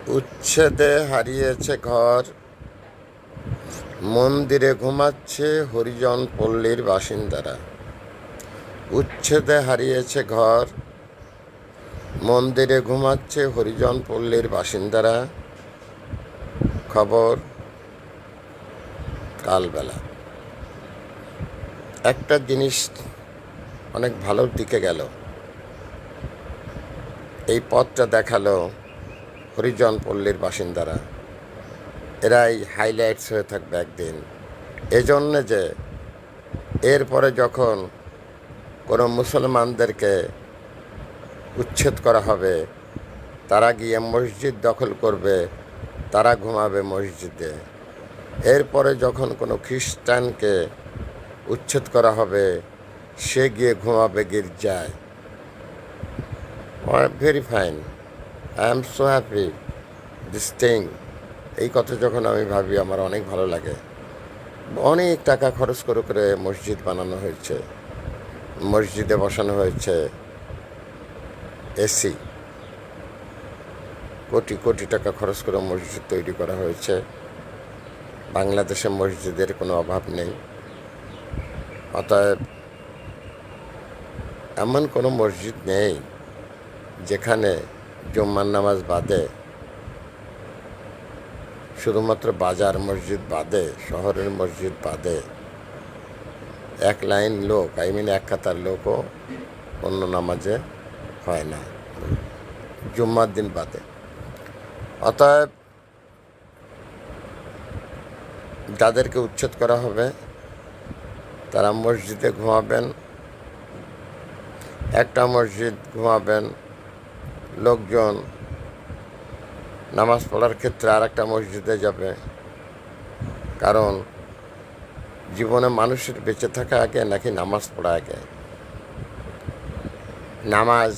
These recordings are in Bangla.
উচ্ছেদে হারিয়েছে ঘর, মন্দিরে ঘুমাচ্ছে হরিজন পল্লীর বাসিন্দারা। উচ্ছেদে হারিয়েছে ঘর, মন্দিরে ঘুমাচ্ছে হরিজন পল্লীর বাসিন্দারা। খবর কালবেলা। একটা জিনিস অনেক ভালোর দিকে গেল। এই পথটা দেখালো হরিজন পল্লীর বাসিন্দারা। এরাই হাইলাইটস হয়ে থাকবে একদিন। এজন্যে যে এরপরে যখন কোনো মুসলমানদেরকে উচ্ছেদ করা হবে, তারা গিয়ে মসজিদ দখল করবে, তারা ঘুমাবে মসজিদে। এরপরে যখন কোনো খ্রিস্টানকে উচ্ছেদ করা হবে, সে গিয়ে ঘুমাবে গির্জায়। Very fine, I am so happy this thing. এই কথা যখন আমি ভাবি আমার অনেক ভালো লাগে। অনেক টাকা খরচ করে করে মসজিদ বানানো হয়েছে, মসজিদে বসানো হয়েছে এসি। কোটি কোটি টাকা খরচ করে মসজিদ তৈরি করা হয়েছে। বাংলাদেশে মসজিদের কোনো অভাব নেই। অতএব এমন কোনো মসজিদ নেই যেখানে জুম্মার নামাজ বাদে, শুধুমাত্র বাজার মসজিদ বাদে, শহরের মসজিদ বাদে, এক লাইন লোক, এক কাতার লোকও অন্য নামাজে হয় না, জুম্মার দিন বাদে। অতএব যাদেরকে উচ্ছেদ করা হবে তারা মসজিদে ঘুমাবেন। একটা মসজিদ ঘুমাবেন, লোকজন নামাজ পড়ার ক্ষেত্রে আর একটা মসজিদে যাবে। কারণ জীবনে মানুষের বেঁচে থাকা আগে নাকি নামাজ পড়া আগে? নামাজ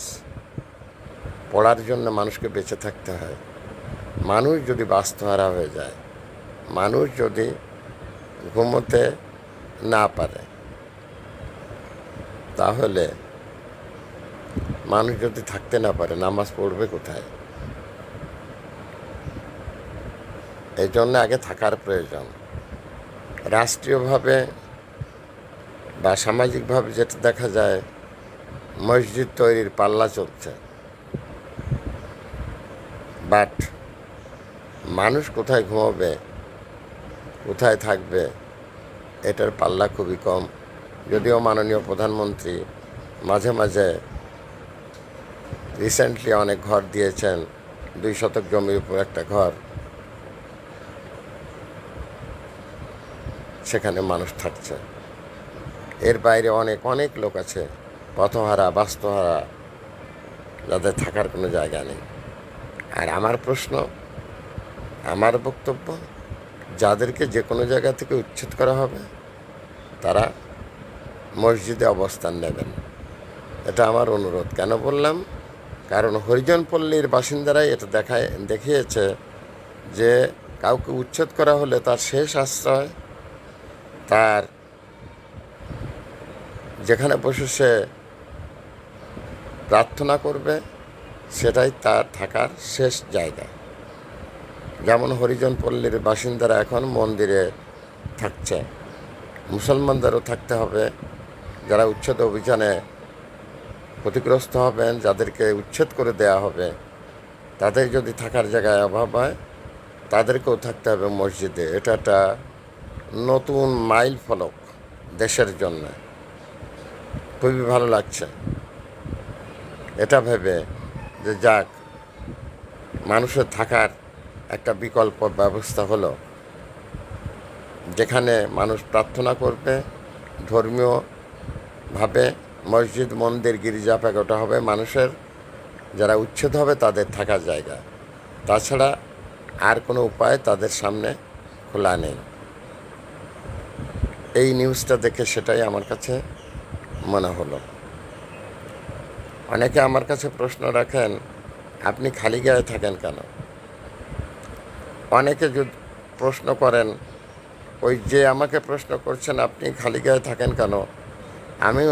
পড়ার জন্য মানুষকে বেঁচে থাকতে হয়। মানুষ যদি বাস্তুহারা হয়ে যায়, মানুষ যদি ঘুমোতে না পারে, তাহলে মানুষ যদি থাকতে না পারে, নামাজ পড়বে কোথায়? এই জন্য আগে থাকার প্রয়োজন। রাষ্ট্রীয়ভাবে বা সামাজিকভাবে যেটা দেখা যায়, মসজিদ তৈরির পাল্লা চলছে, বাট মানুষ কোথায় ঘুমাবে, কোথায় থাকবে, এটার পাল্লা খুবই কম। যদিও মাননীয় প্রধানমন্ত্রী মাঝে মাঝে রিসেন্টলি অনেক ঘর দিয়েছেন, 2 শতক জমির উপর একটা ঘর, সেখানে মানুষ থাকছে। এর বাইরে অনেক অনেক লোক আছে পথহারা, বাস্তুহারা, যাদের থাকার কোনো জায়গা নেই। আর আমার প্রশ্ন, আমার বক্তব্য, যাদেরকে যে কোনো জায়গা থেকে উচ্ছেদ করা হবে তারা মসজিদে অবস্থান নেবেন। এটা আমার অনুরোধ। কেন বললাম? কারণ হরিজন পল্লীর বাসিন্দারাই এটা দেখিয়েছে যে কাউকে উচ্ছেদ করা হলে তার শেষ আশ্রয়, তার যেখানে বসে সে প্রার্থনা করবে, সেটাই তার থাকার শেষ জায়গা। যেমন হরিজন পল্লীর বাসিন্দারা এখন মন্দিরে থাকছে, মুসলমানদেরও থাকতে হবে। যারা উচ্ছেদ অভিযানে ক্ষতিগ্রস্ত হবেন, যাদেরকে উচ্ছেদ করে দেয়া হবে, তাদের যদি থাকার জায়গায় অভাব হয়, তাদেরকেও থাকতে হবে মসজিদে। এটা একটা নতুন মাইল ফলক দেশের জন্য। খুবই ভালো লাগছে এটা ভেবে যে যাক, মানুষের থাকার একটা বিকল্প ব্যবস্থা হলো, যেখানে মানুষ প্রার্থনা করবে ধর্মীয়ভাবে। মসজিদ, মন্দির, গির্জা, প্যাগোডা হবে মানুষের, যারা উচ্ছেদ হবে তাদের থাকার জায়গা। তাছাড়া আর কোনো উপায় তাদের সামনে খোলা নেই। এই নিউজটা দেখে সেটাই আমার কাছে মনে হলো। অনেকে আমার কাছে প্রশ্ন রাখেন, আপনি খালি গায়ে থাকেন কেন? অনেকে যদি প্রশ্ন করেন, ওই যে আমাকে প্রশ্ন করছেন আপনি খালি গায়ে থাকেন কেন, আমি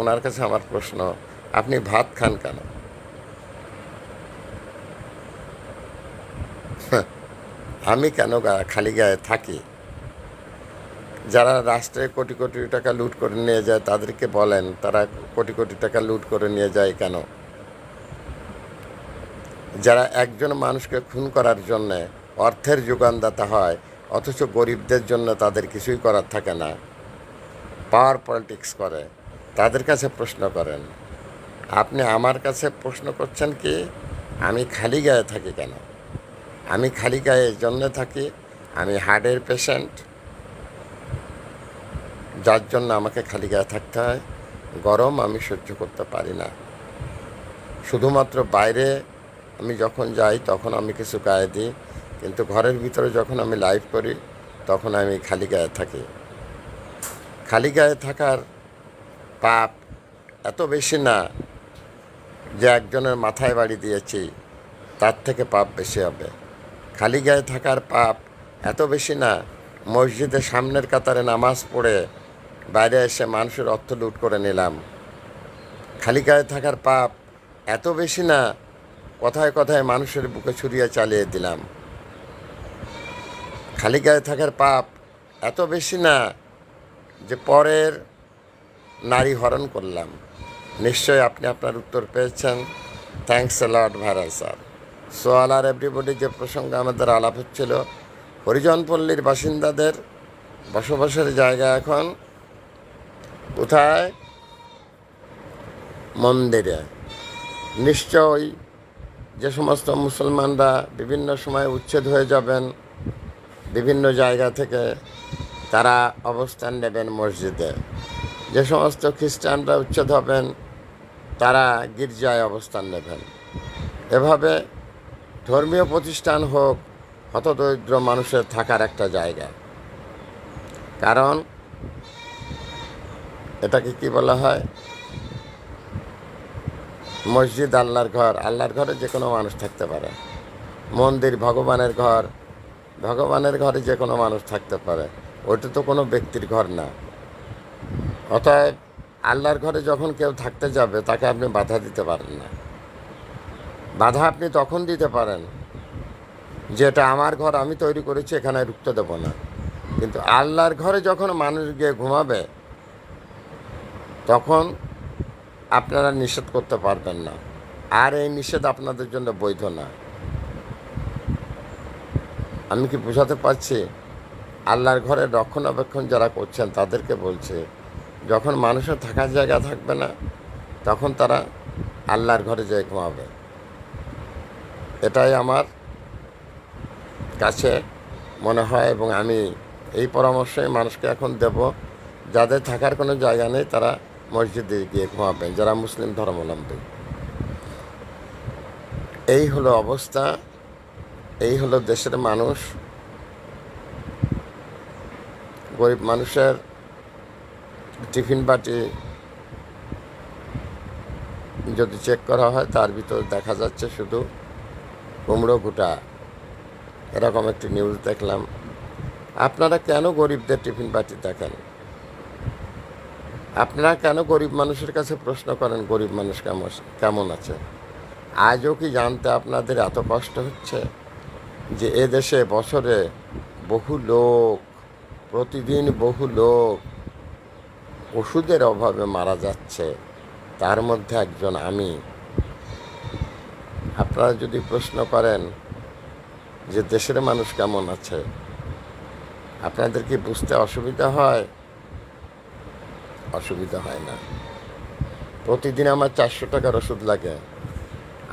ওনার কাছে আমার প্রশ্ন, আপনি ভাত খান কেন? আমি কেন খালি গায়ে থাকি? যারা রাষ্ট্রে কোটি কোটি টাকা লুট করে নিয়ে যায় তাদেরকে বলেন তারা কোটি কোটি টাকা লুট করে নিয়ে যায় কেন? যারা একজন মানুষকে খুন করার জন্যে অর্থের যোগানদাতা হয়, অথচ গরিবদের জন্য তাদের কিছুই করার থাকে না, পাওয়ার পলিটিক্স করে, তাদের কাছে প্রশ্ন করেন। আপনি আমার কাছে প্রশ্ন করছেন কি আমি খালি গায়ে থাকি কেন? আমি খালি গায়ে এই জন্যে থাকি, আমি হার্টের পেশেন্ট, যার জন্য আমাকে খালি গায়ে থাকতে হয়। গরম আমি সহ্য করতে পারি না। শুধুমাত্র বাইরে আমি যখন যাই তখন আমি কিছু গায়ে দিই, কিন্তু ঘরের ভিতরে যখন আমি লাইভ করি তখন আমি খালি গায়ে থাকি। খালি গায়ে থাকার পাপ এত বেশি না যে একজনের মাথায় বাড়ি দিয়েছি তার থেকে পাপ বেশি হবে। খালি গায়ে থাকার পাপ এত বেশি না মসজিদের সামনের কাতারে নামাজ পড়ে বাইরে এসে মানুষের অর্থ লুট করে নিলাম। খালি গায়ে থাকার পাপ এত বেশি না কথায় কথায় মানুষের বুকে ছুরিয়ে চালিয়ে দিলাম। খালি গায়ে থাকার পাপ এত বেশি না যে পরের নারী হরণ করলাম। নিশ্চয়ই আপনি আপনার উত্তর পেয়েছেন। Thanks a lot viral sir. So all are everybody, যে প্রসঙ্গে আমাদের আলাপ হচ্ছিল, হরিজনপল্লীর বাসিন্দাদের বসবাসের জায়গা এখন কোথায়? মন্দিরে। নিশ্চয়ই যে সমস্ত মুসলমানরা বিভিন্ন সময় উচ্ছেদ হয়ে যাবেন বিভিন্ন জায়গা থেকে, তারা অবস্থান নেবেন মসজিদে। যে সমস্ত খ্রিস্টানরা উচ্ছেদ হবেন তারা গির্জায় অবস্থান নেবেন। এভাবে ধর্মীয় প্রতিষ্ঠান হোক হতদরিদ্র মানুষের থাকার একটা জায়গা। কারণ এটাকে কি বলা হয়? মসজিদ আল্লাহর ঘর, আল্লাহর ঘরে যে কোনো মানুষ থাকতে পারে। মন্দির ভগবানের ঘর, ভগবানের ঘরে যে কোনো মানুষ থাকতে পারে। ওইটা তো কোনো ব্যক্তির ঘর না। অতএব আল্লাহর ঘরে যখন কেউ থাকতে যাবে তাকে আপনি বাধা দিতে পারেন না। বাধা আপনি তখন দিতে পারেন যে এটা আমার ঘর, আমি তৈরি করেছি, এখানে ঢুকতে দেবো না। কিন্তু আল্লাহর ঘরে যখন মানুষ গিয়ে ঘুমাবে তখন আপনারা নিষেধ করতে পারবেন না। আর এই নিষেধ আপনাদের জন্য বৈধ না। আমি কি বোঝাতে পারছি? আল্লাহর ঘরের রক্ষণাবেক্ষণ যারা করছেন তাদেরকে বলছে, যখন মানুষের থাকার জায়গা থাকবে না তখন তারা আল্লাহর ঘরে যেয়ে ঘুমাবে। এটাই আমার কাছে মনে হয়, এবং আমি এই পরামর্শই মানুষকে এখন দেব। যাদের থাকার কোনো জায়গা নেই তারা মসজিদে গিয়ে ঘুমাবেন, যারা মুসলিম ধর্মাবলম্বী। এই হলো অবস্থা, এই হলো দেশের মানুষ। গরিব মানুষের টিফিন বাটি যদি চেক করা হয় তার ভিতরে দেখা যাচ্ছে শুধু কুমড়ো ঘুটা। এরকম একটি নিউজ দেখলাম। আপনারা কেন গরিবদের টিফিন বাটি দেখেন? আপনারা কেন গরিব মানুষের কাছে প্রশ্ন করেন গরিব মানুষ কেমন আছে? আজও কি জানতে আপনাদের এত কষ্ট হচ্ছে যে এদেশে বছরে বহু লোক, প্রতিদিন বহু লোক ওষুধের অভাবে মারা যাচ্ছে, তার মধ্যে একজন আমি। আপনারা যদি প্রশ্ন করেন যে দেশের মানুষ কেমন আছে, আপনাদের কি বুঝতে অসুবিধা হয়? অসুবিধা হয় না। প্রতিদিন আমার 400 টাকার ওষুধ লাগে।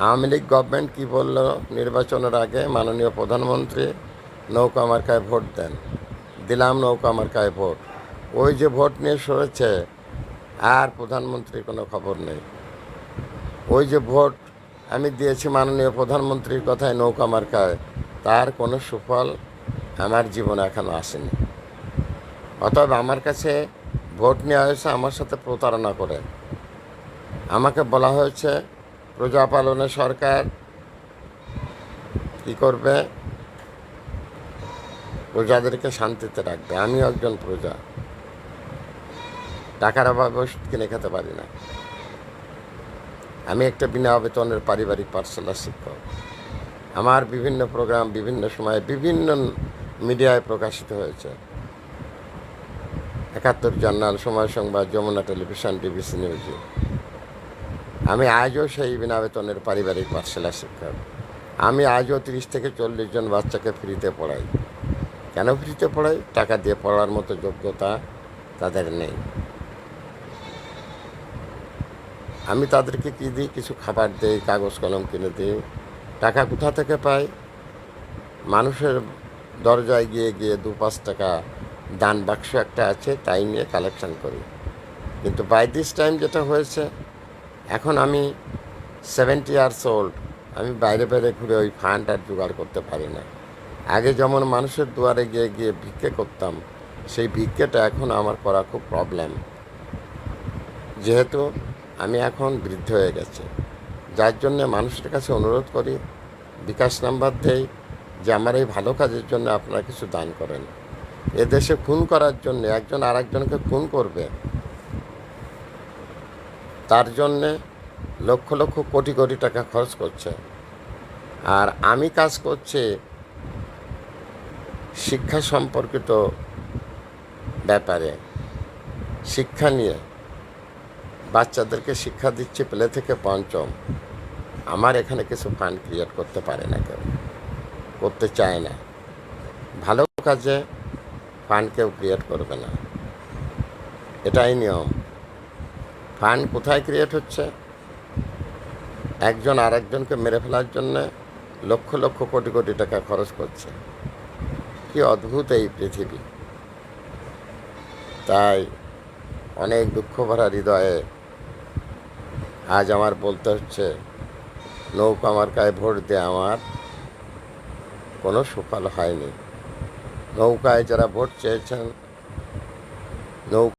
আওয়ামী লীগ গভর্নমেন্ট কী বলল নির্বাচনের আগে? মাননীয় প্রধানমন্ত্রী নৌকা মার্কায় ভোট দেন। দিলাম নৌকা মার্কায় ভোট। ওই যে ভোট নিয়ে সরেছে, আর প্রধানমন্ত্রীর কোনো খবর নেই। ওই যে ভোট আমি দিয়েছি মাননীয় প্রধানমন্ত্রীর কথায় নৌকা মার্কায়, তার কোনো সুফল আমার জীবনে এখনও আসেনি। অতএব আমার কাছে ভোট নেওয়া হয়েছে আমার সাথে প্রতারণা করে। আমাকে বলা হয়েছে প্রজা পালনে সরকার কী করবে? প্রজাদেরকে শান্তিতে রাখবে। আমিও একজন প্রজা, টাকার অভাবে ওষুধ কিনে খেতে পারি না। আমি একটা বিনা বেতনের পারিবারিক পাঠশালার শিক্ষক। আমার বিভিন্ন প্রোগ্রাম বিভিন্ন সময়ে বিভিন্ন মিডিয়ায় প্রকাশিত হয়েছে। ৭১ জার্নাল, সময় সংবাদ, যমুনা টেলিভিশন, ডিবিসি নিউজে। আমি আজও সেই বিনা বেতনের পারিবারিক পাঠশালা শিক্ষক। আমি আজও ৩০ থেকে ৪০ জন বাচ্চাকে ফ্রিতে পড়াই। কেন ফ্রিতে পড়াই? টাকা দিয়ে পড়ার মতো যোগ্যতা তাদের নেই। আমি তাদেরকে কী দিই? কিছু খাবার দিই, কাগজ কলম কিনে দিই। টাকা কোথা থেকে পাই? মানুষের দরজায় গিয়ে গিয়ে ২-৫ টাকা দান বাক্স একটা আছে, তাই নিয়ে কালেকশন করি। কিন্তু বাই দিস টাইম যেটা হয়েছে, এখন আমি 70 ইয়ার্স ওল্ড, আমি বাইরে বাইরে ঘুরে ওই ফান্ড আর জোগাড় করতে পারি না। আগে যেমন মানুষের দুয়ারে গিয়ে গিয়ে ভিক্ষে করতাম, সেই ভিক্ষেটা এখন আমার করা খুব প্রবলেম, যেহেতু আমি এখন বৃদ্ধ হয়ে গেছি। যার জন্যে মানুষের কাছে অনুরোধ করি, বিকাশ নাম্বার দেই যে আমার এই ভালো কাজের জন্য আপনারা কিছু দান করেন। এদেশে খুন করার জন্য একজন আর একজনকে খুন করবে, তার জন্যে লক্ষ লক্ষ কোটি কোটি টাকা খরচ করছে। আর আমি কাজ করছি শিক্ষা সম্পর্কিত ব্যাপারে, শিক্ষা নিয়ে বাচ্চাদেরকে শিক্ষা দিচ্ছি প্লে থেকে পঞ্চম। আমার এখানে কিছু ফান্ড ক্রিয়েট করতে পারে না কেউ, করতে চায় না। ভালো কাজে ফান্ড কেউ ক্রিয়েট করবে না, এটাই নিয়ম। ফান্ড কোথায় ক্রিয়েট হচ্ছে? একজন আর একজনকে মেরে ফেলার জন্যে লক্ষ লক্ষ কোটি কোটি টাকা খরচ করছে। কি অদ্ভুত এই পৃথিবী! তাই অনেক দুঃখ ভরা হৃদয়ে আজ আমার বলতে হচ্ছে, নৌকা মার্কায় ভোট দিয়ে আমার কোনো সুফল হয়নি। নৌকায় যারা ভোট চেয়েছেন, নৌকা